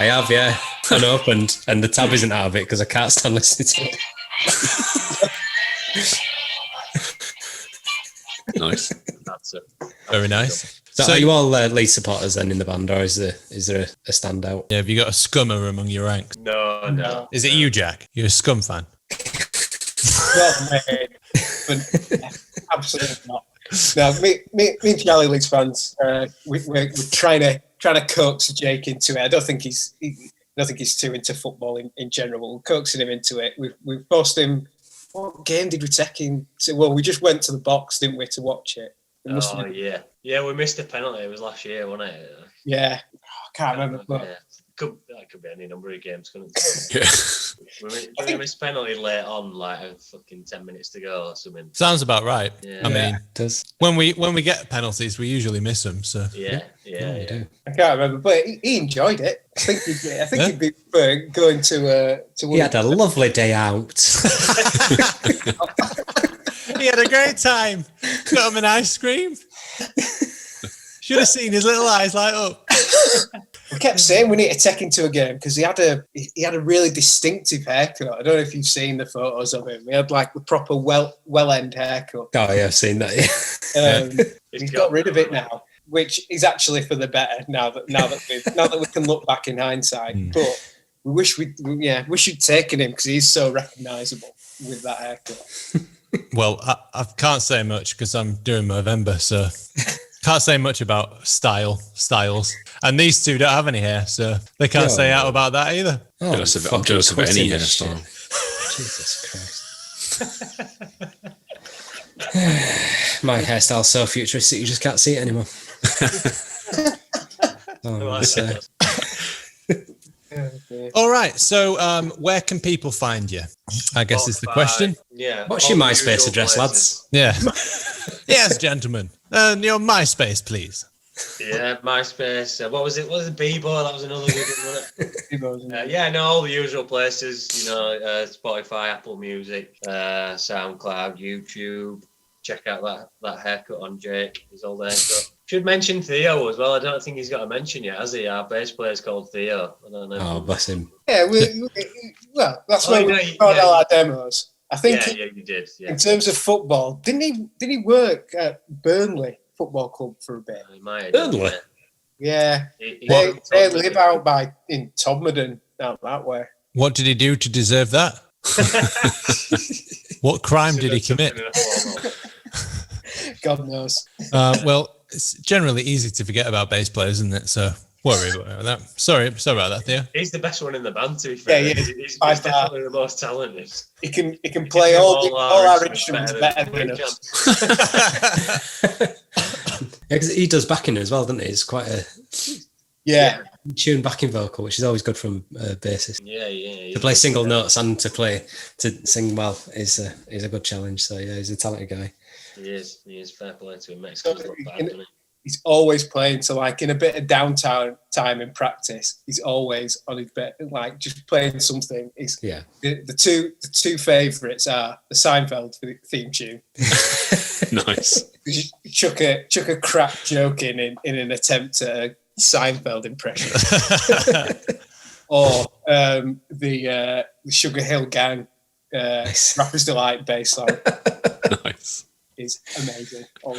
I have, yeah, unopened, and the tab isn't out of it because I can't stand listening to it. Nice. That's it. Very nice. So are you all Leeds supporters then in the band, or is there a standout? Yeah, have you got a scummer among your ranks? No. Is it you, Jack? You're a Scum fan? Well made, but absolutely not. No, me and Charlie Leeds fans, we're trying to coax Jake into it. I don't think he's too into football in general. We're coaxing him into it. We've forced him. What game did we take him to? Well, we just went to the box, didn't we, to watch it? Yeah, we missed a penalty. It was last year, wasn't it? Yeah, I can't remember. But That could be any number of games, couldn't it? Yeah. We missed a penalty late on, like fucking 10 minutes to go or something. Sounds about right. Yeah. I mean, it does. when we get penalties, we usually miss them. So Yeah. I can't remember, but he enjoyed it. I think he'd be going to. He had a lovely day out. he had a great time. Got him an ice cream. Should have seen his little eyes light up. We kept saying we need to take him to a game because he had a really distinctive haircut. I don't know if you've seen the photos of him. He had like the proper well end haircut. Oh yeah, I've seen that. Yeah. He's got rid of it now, which is actually for the better. Now that we can look back in hindsight, but we wish we'd taken him because he's so recognisable with that haircut. Well, I can't say much because I'm doing Movember, so can't say much about styles. And these two don't have any hair, so they can't say out about that either. Oh, I'm jealous of any hairstyle. Jesus Christ. My hairstyle's so futuristic, you just can't see it anymore. All right, so where can people find you? I guess is the question. Yeah. What's your MySpace address, lads? Yeah. Yes, gentlemen. Your MySpace, please. Yeah, MySpace. What was it? What was it? Bebo? That was another good one, wasn't it? All the usual places. Spotify, Apple Music, SoundCloud, YouTube. Check out that haircut on Jake. His old haircut. Should mention Theo as well. I don't think he's got a mention yet, has he? Our bass player's called Theo. I don't know. Oh, bless him. Yeah, that's when we record all our demos. I think. Yeah, you did. Yeah. In terms of football, didn't he work at Burnley Football Club for a bit? He might have Burnley? done, Yeah. He They live out in Todmorden, out that way. What did he do to deserve that? What crime did he commit? God knows. Well, it's generally easy to forget about bass players, isn't it? So worry about that. Sorry about that, Theo. He's the best one in the band, to be fair. Yeah, He's definitely the most talented. He can play all our instruments better than us. Yeah, because he does backing as well, doesn't he? It's quite a tuned backing vocal, which is always good from a bassist. Yeah. To play single notes and to sing well is a good challenge. So yeah, he's a talented guy. He is fair play to him. Makes look bad, doesn't he? He's always playing. So like in a bit of downtime time in practice, he's always on his bit, like just playing something. The two favourites are the Seinfeld theme tune. Nice. Chuck a crap joke in an attempt at a Seinfeld impression, or the Sugar Hill Gang Rapper's Delight bass line. Nice. Is amazing. I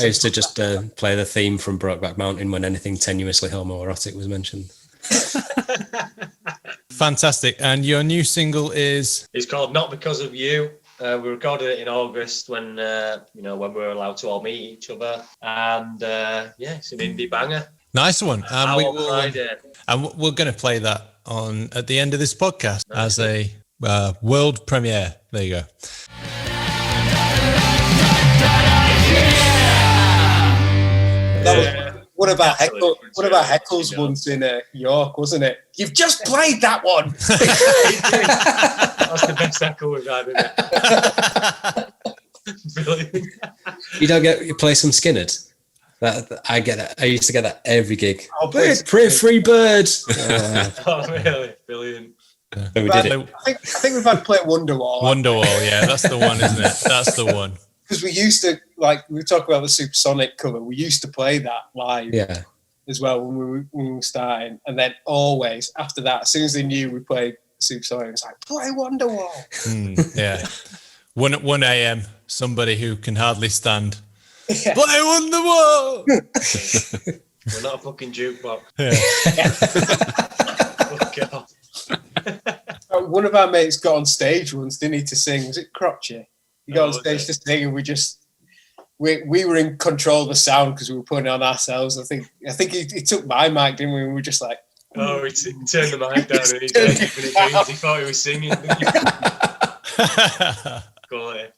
used to just play the theme from Brokeback Mountain when anything tenuously homoerotic was mentioned. Fantastic. And your new single is? It's called Not Because of You. We recorded it in August when we were allowed to all meet each other, and it's an indie banger. Nice one. Friday. And we're going to play that at the end of this podcast as a world premiere. There you go. That was one of our heckles once in York, wasn't it? You've just played that one. That's the best heckle we've had, isn't it? Brilliant. You play some Skinnerd? I get that. I used to get that every gig. Pray free bird. Oh, really? Brilliant. We did it. I think we've had to play Wonderwall. Wonderwall, yeah, that's the one, isn't it? That's the one. Because we used to, we talk about the Supersonic cover, we used to play that live as well when we were starting. And then always, after that, as soon as they knew we played Supersonic, it was like, play Wonderwall. Yeah. 1 a.m., somebody who can hardly stand Yeah. Play on the wall. We're not a fucking jukebox. Fuck off. One of our mates got on stage once, didn't he, to sing? Was it Crotchy? He got on stage to sing, and we were in control of the sound because we were putting it on ourselves. I think he took my mic, didn't we? We were just like, oh, he turned the mic down and he thought he was singing. Quality.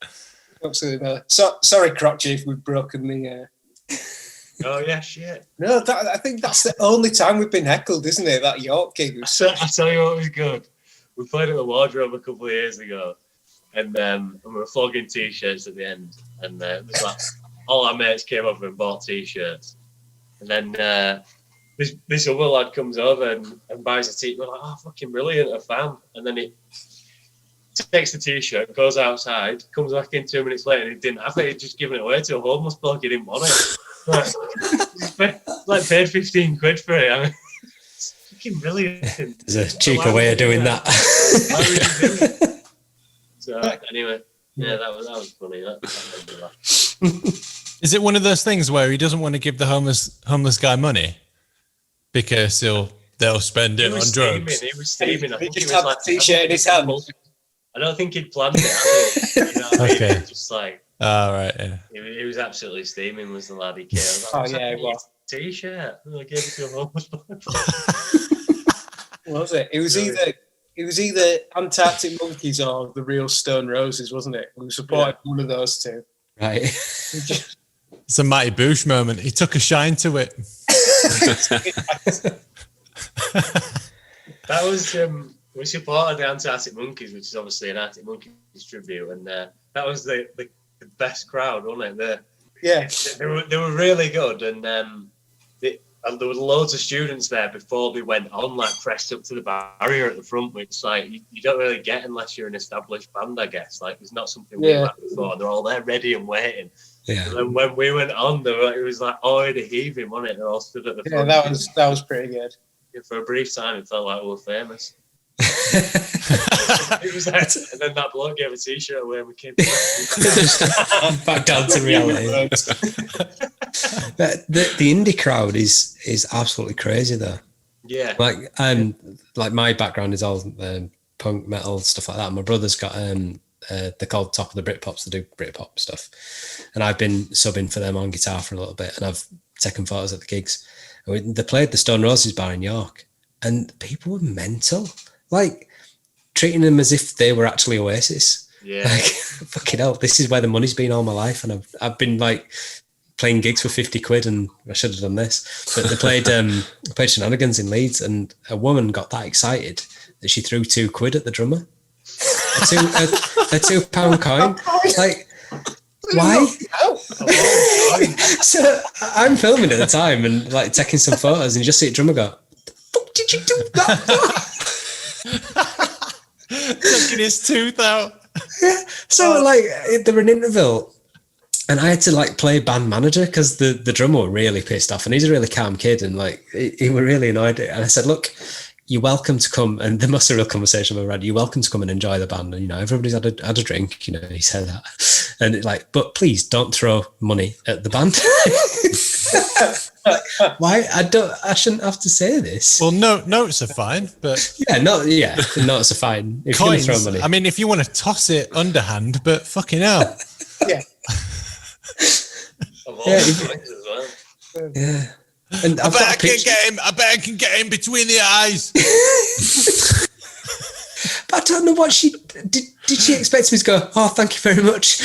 Absolutely not. Sorry, Crotchy, if we've broken the. Oh yeah, shit. No, I think that's the only time we've been heckled, isn't it? That York gig. I tell you what was good. We played at the Wardrobe a couple of years ago, and we were flogging t-shirts at the end, and there's like all our mates came over and bought t-shirts, and then this other lad comes over and buys a t-shirt. We're like, oh, fucking brilliant, a fan, and then he takes the t-shirt, goes outside, comes back in 2 minutes later, and he didn't have it. He'd just given it away to a homeless bloke. He didn't want it. Like paid 15 quid for it. I mean, it's fucking brilliant. There's a cheaper way of doing that. So anyway, yeah, that was funny. That Is it one of those things where he doesn't want to give the homeless guy money because they'll spend it on drugs? He was steaming. I He think just he had was the t-shirt in his hand. I don't think he'd planned it. You know what I mean? Okay. Just like. Oh, right, yeah. He was absolutely steaming, was the lad he came. Oh, yeah, it was. T-shirt. I gave it to a homeless bloke. What was it? It was either Antarctic Monkeys or the real Stone Roses, wasn't it? We supported one of those two. Right. It's a Matty Boosh moment. He took a shine to it. That was we supported the Antarctic Monkeys, which is obviously an Arctic Monkeys tribute, and that was the best crowd, wasn't it? They were really good, and there were loads of students there before they went on, like pressed up to the barrier at the front, which like you don't really get unless you're an established band, I guess. Like it's not something we've had before. They're all there ready and waiting. Yeah. And then when we went on, it was like already heaving, wasn't it? They all stood at the front. Yeah, that was pretty good. For a brief time, it felt like we were famous. It was like, and then that bloke gave a t-shirt away and we came back down to reality. But the indie crowd is absolutely crazy though. Yeah. Like my background is all punk, metal, stuff like that. My brother's got they're called Top of the Britpops. They do Britpop stuff, and I've been subbing for them on guitar for a little bit, and I've taken photos at the gigs. They played the Stone Roses bar in York, and people were mental, like treating them as if they were actually Oasis. Yeah. Like, fucking hell, this is where the money's been all my life, and I've been like playing gigs for 50 quid, and I should have done this. But they played Shenanigans in Leeds, and a woman got that excited that she threw £2 at the drummer. A £2 coin. Like, why? So I'm filming at the time and like taking some photos, and you just see a drummer go, "The fuck did you do that?" Taking his tooth out. Yeah. So like they were an interval, and I had to like play band manager because the drummer were really pissed off, and he's a really calm kid, and like he were really annoyed. And I said, "Look, you're welcome to come," and there must have been a real conversation we've had. You're welcome to come and enjoy the band, and you know everybody's had a drink. You know, he said that, and like, but please don't throw money at the band. Why? I shouldn't have to say this. Well, notes are fine, but notes are fine. If coins, you throw money, I mean, if you want to toss it underhand, but fucking hell, Yeah. Of all the coins as well. yeah. And I bet I can get him between the eyes. But I don't know what she did. Did she expect me to go, "Oh, thank you very much"?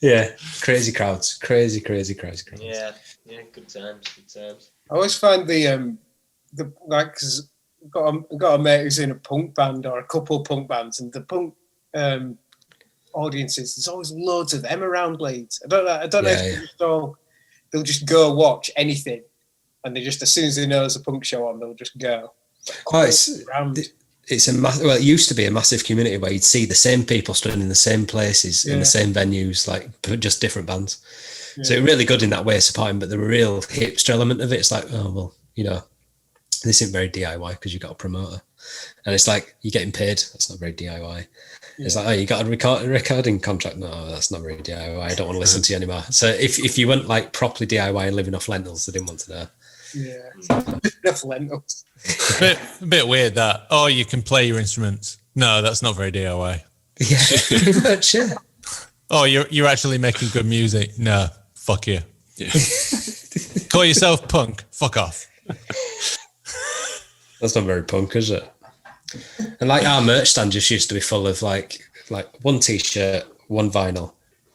Yeah, crazy crowds, crazy crowds. Yeah, good times. I always find the like, cause I've got a mate who's in a punk band or a couple of punk bands, and the punk audiences, there's always loads of them around Leeds. I don't know if they'll just go watch anything, and they just, as soon as they know there's a punk show on, they'll just go. It's it used to be a massive community where you'd see the same people stood in the same places, in the same venues, like just different bands. Yeah. So really good in that way, supporting, but the real hipster element of it, it's like, oh, well, you know, this isn't very DIY because you've got a promoter. And it's like, you're getting paid. That's not very DIY. It's like, oh, you got a recording contract? No, that's not very DIY. I don't want to listen to you anymore. So if you weren't like properly DIY and living off lentils, they didn't want to know. Yeah, enough lentils. A bit weird that. Oh, you can play your instruments. No, that's not very DIY. Yeah, pretty much. Yeah. Oh, you're actually making good music. No, fuck you. Yeah. Call yourself punk. Fuck off. That's not very punk, is it? And like our merch stand just used to be full of like one t-shirt, one vinyl,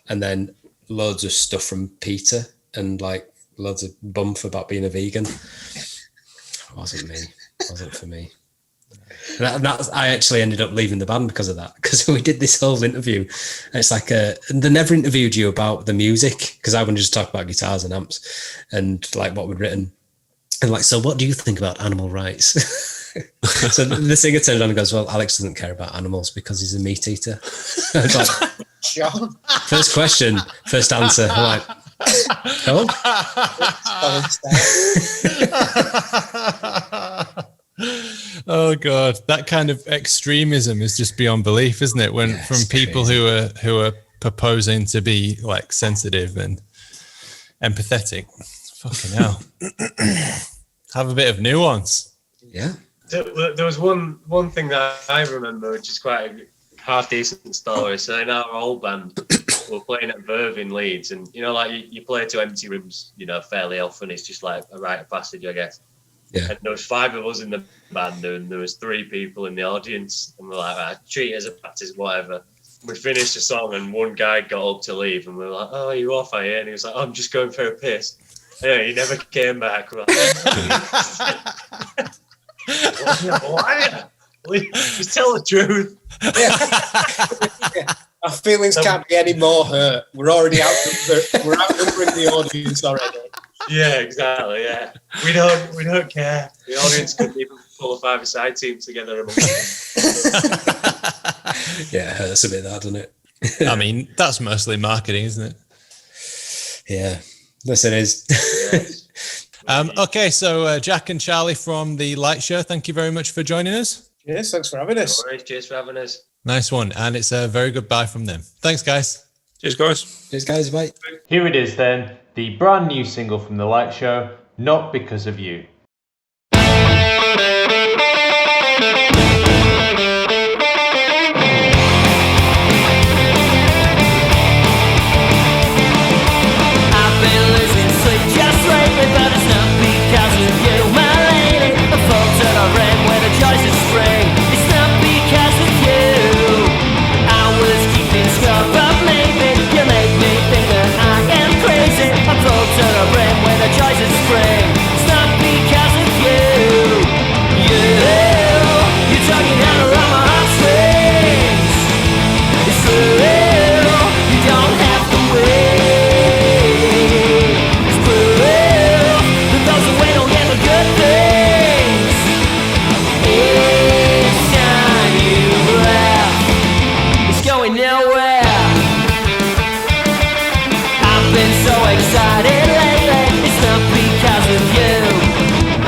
and then loads of stuff from Peter and like loads of bumf about being a vegan. Wasn't for me. And I actually ended up leaving the band because of that, because we did this whole interview and it's like they never interviewed you about the music, because I wanted to just talk about guitars and amps and like what we'd written and like, so what do you think about animal rights? So the singer turned on and goes, well, Alex doesn't care about animals because he's a meat eater. I was like, first question, first answer. I'm like, oh. Oh God, that kind of extremism is just beyond belief, isn't it? When from people crazy. who are proposing to be like sensitive and empathetic. Fucking hell. Have a bit of nuance. Yeah. There was one thing that I remember, which is quite a half decent story. So in our old band, we were playing at Verve in Leeds, and you know, like you play to empty rooms, you know, fairly often. It's just like a rite of passage, I guess. Yeah. And there was 5 of us in the band, and there was 3 people in the audience, and we're like, right, treat it as a practice, whatever. We finished the song, and one guy got up to leave, and we were like, "Oh, are you off, are you?" And he was like, "Oh, I'm just going for a piss." Yeah, he never came back. We're like, why? Just tell the truth. Yeah. Our feelings can't be any more hurt. We're already outnumbering the audience already. Yeah, exactly. Yeah, we don't care. The audience could even pull a 5-a-side team together amongst them. Yeah, it hurts a bit, that, doesn't it? I mean, that's mostly marketing, isn't it? Yeah, listen, it is. Okay, so Jack and Charlie from the Light Show, thank you very much for joining us. Yes, thanks for having us. No worries, cheers for having us. Nice one, and it's a very good bye from them. Thanks, guys. Cheers, guys. Cheers, guys, bye. Here it is then, the brand new single from The Light Show, Not Because of You. I've been losing sleep just lately, but it's not because of you, my lady. The fault that I ran where the choice is free. It's not because of you. I was keeping score, but maybe you make me think that I am crazy. I thought that I ran where the choice is free. It's not because of you. You're talking down around my heartstrings. It's real. You don't have to wait. It's real. But those who wait don't get the good things. Each time you laugh, it's going nowhere. I've been so excited lately. It's not because of you.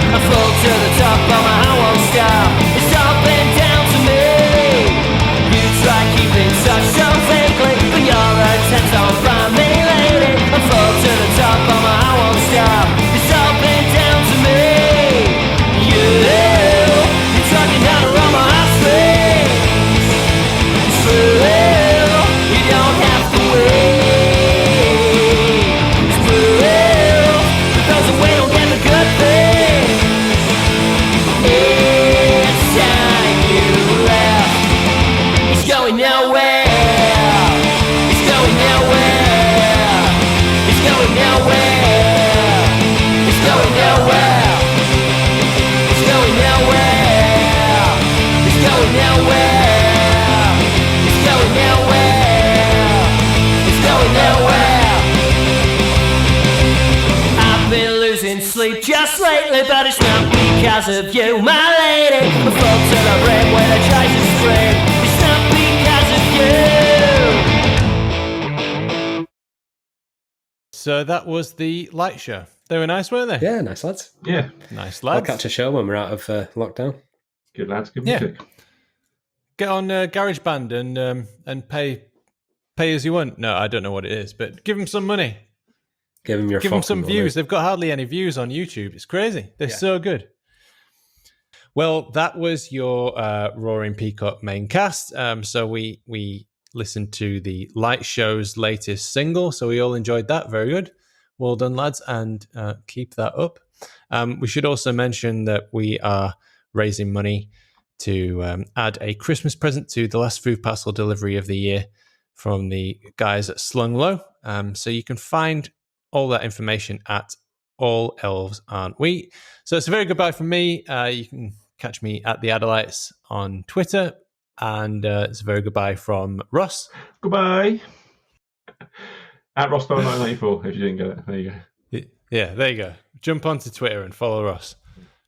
I fall to the top, but my heart won't stop. It's all been down to me. You try keeping touch so vaguely, but your attempts don't find me, lady. I fall to the top, but my heart won't stop. It's all been down to me. You're talking down around my heartstrings. It's real. You don't have to wait. It's real. But those who wait don't get the good things. Each time you laugh, it's going nowhere. It's going nowhere. It's going nowhere. It's going nowhere. It's going nowhere. It's going nowhere. It's going nowhere. It's going nowhere. I've been losing sleep just lately, but it's not because of you, my lady. The fault that I ran where the choice is free. It's not because of you. So that was The Light Show. They were nice, weren't they? Yeah, nice lads. Yeah, Nice I'll lads. catch a show when we're out of lockdown. good lads, good Yeah. music. get on GarageBand and pay as you want. No, I don't know what it is, but give them some money. Give them some money. views. They've got hardly any views on YouTube. It's crazy. They're so good. Well, that was your Roaring Peacock main cast. So we listened to the Light Show's latest single. So we all enjoyed that. Very good. Well done, lads, and keep that up. We should also mention that we are raising money to add a Christmas present to the last food parcel delivery of the year from the guys at Slung Low. So you can find all that information at All Elves Aren't We. So it's a very goodbye from me. You can catch me at the Adelites on Twitter, and it's a very goodbye from Ross. Goodbye. At Ross1994, if you didn't get it. There you go. Yeah, there you go. Jump onto Twitter and follow Ross.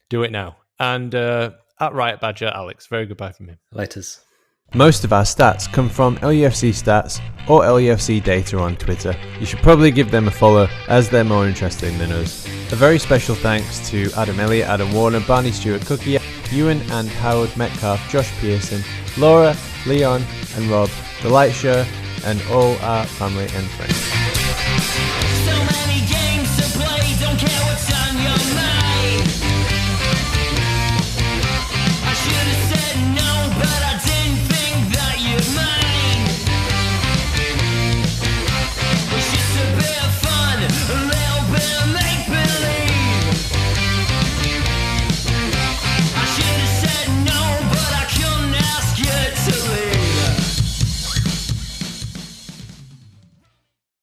Do it now. And at Riot Badger, Alex. Very goodbye from him. Laters. Most of our stats come from LUFC Stats or LUFC Data on Twitter. You should probably give them a follow as they're more interesting than us. A very special thanks to Adam Elliot, Adam Warner, Barney Stuart Cookie, Ewan and Howard Metcalf, Josh Pearson, Laura, Leon and Rob, The Light Show, and all our family and friends. So many games to play, don't care what's on your mind.